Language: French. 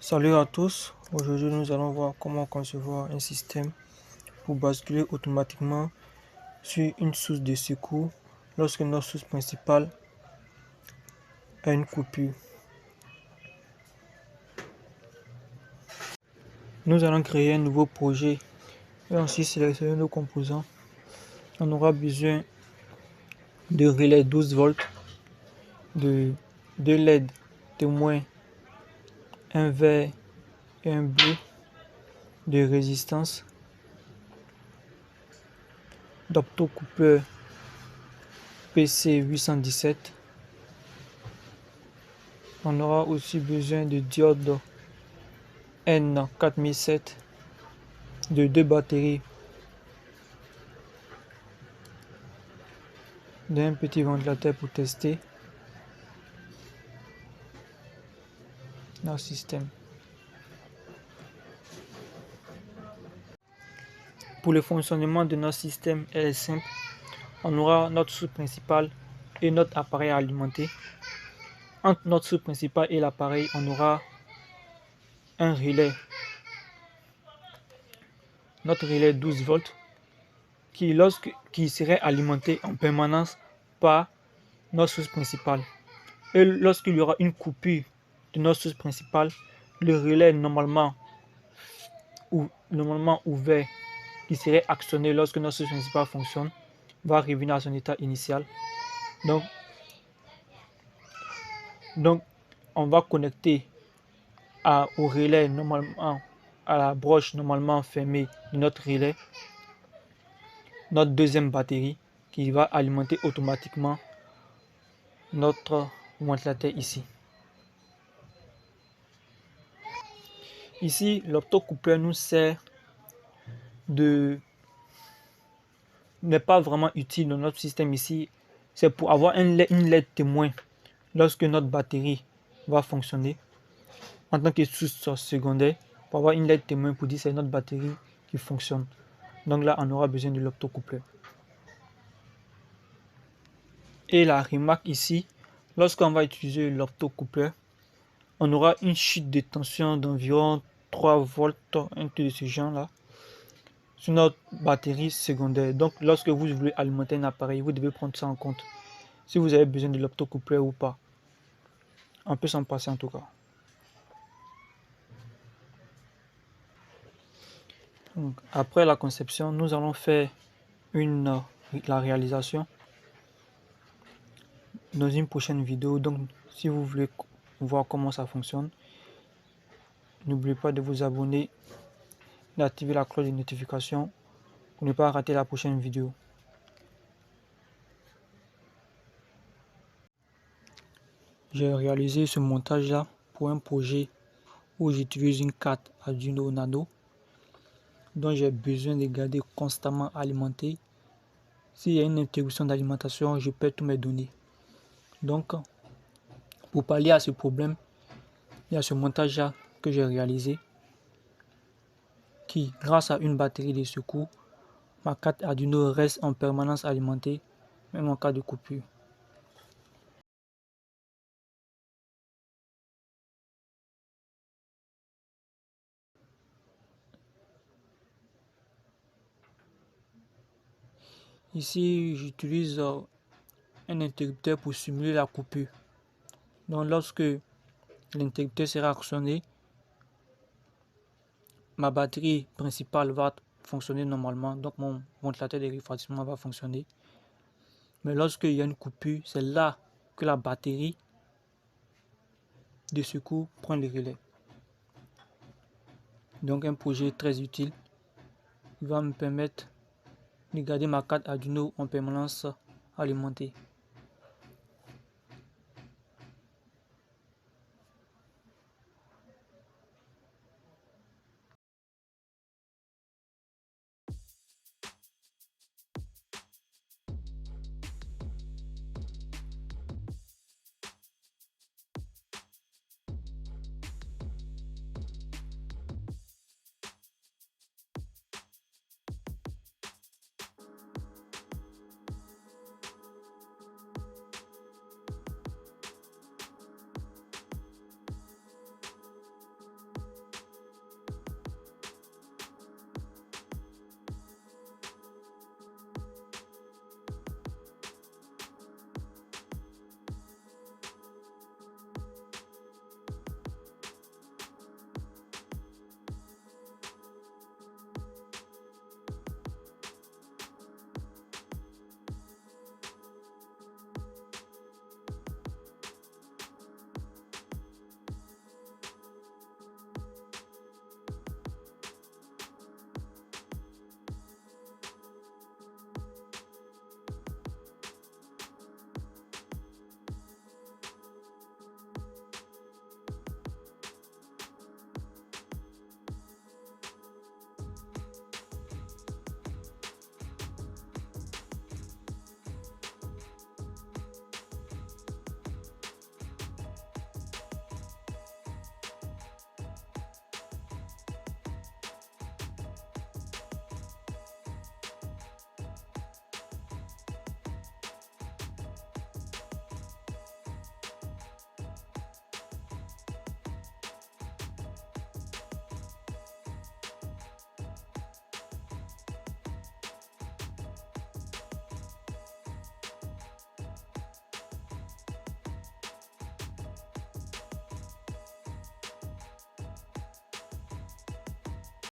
Salut à tous, aujourd'hui nous allons voir comment concevoir un système pour basculer automatiquement sur une source de secours lorsque notre source principale a une coupure. Nous allons créer un nouveau projet et ensuite sélectionner nos composants. On aura besoin de relais 12 volts, de 2 LED témoins, un vert et un bleu, de résistance, d'optocoupleur PC817. On aura aussi besoin de diodes N4007, de 2 batteries, d'un petit ventilateur pour tester notre système. Pour le fonctionnement de notre système, elle est simple. On aura notre source principale et notre appareil à alimenter. Entre notre source principale et l'appareil, on aura un relais, notre relais 12 volts, qui serait alimenté en permanence par notre source principale. Et lorsqu'il y aura une coupure de notre source principale, le relais normalement ouvert, qui serait actionné lorsque notre source principale fonctionne, va revenir à son état initial. Donc on va connecter au relais normalement, à la broche normalement fermée de notre relais, notre deuxième batterie qui va alimenter automatiquement notre ventilateur ici. Ici, l'optocoupleur nous sert n'est pas vraiment utile dans notre système ici. C'est pour avoir une LED témoin lorsque notre batterie va fonctionner en tant que source secondaire, pour avoir une LED témoin pour dire que c'est notre batterie qui fonctionne. Donc là, on aura besoin de l'optocoupleur. Et la remarque ici, lorsqu'on va utiliser l'optocoupleur, on aura une chute de tension d'environ 3 volts, un truc de ce genre là, sur notre batterie secondaire. Donc lorsque vous voulez alimenter un appareil, vous devez prendre ça en compte, si vous avez besoin de l'optocoupleur ou pas. On peut s'en passer en tout cas. Donc, après la conception, nous allons faire la réalisation dans une prochaine vidéo. Donc si vous voulez voir comment ça fonctionne, n'oubliez pas de vous abonner, d'activer la cloche de notification pour ne pas rater la prochaine vidéo. J'ai réalisé ce montage là pour un projet où j'utilise une carte Arduino Nano dont j'ai besoin de garder constamment alimentée. S'il y a une interruption d'alimentation, je perds tous mes données. Donc pour pallier à ce problème, il y a ce montage là que j'ai réalisé qui, grâce à une batterie de secours, ma carte Arduino reste en permanence alimentée, même en cas de coupure. Ici, j'utilise un interrupteur pour simuler la coupure. Donc lorsque l'interrupteur sera actionné, ma batterie principale va fonctionner normalement, donc mon ventilateur de refroidissement va fonctionner. Mais lorsqu'il y a une coupure, c'est là que la batterie de secours prend le relais. Donc un projet très utile, il va me permettre de garder ma carte Arduino en permanence alimentée.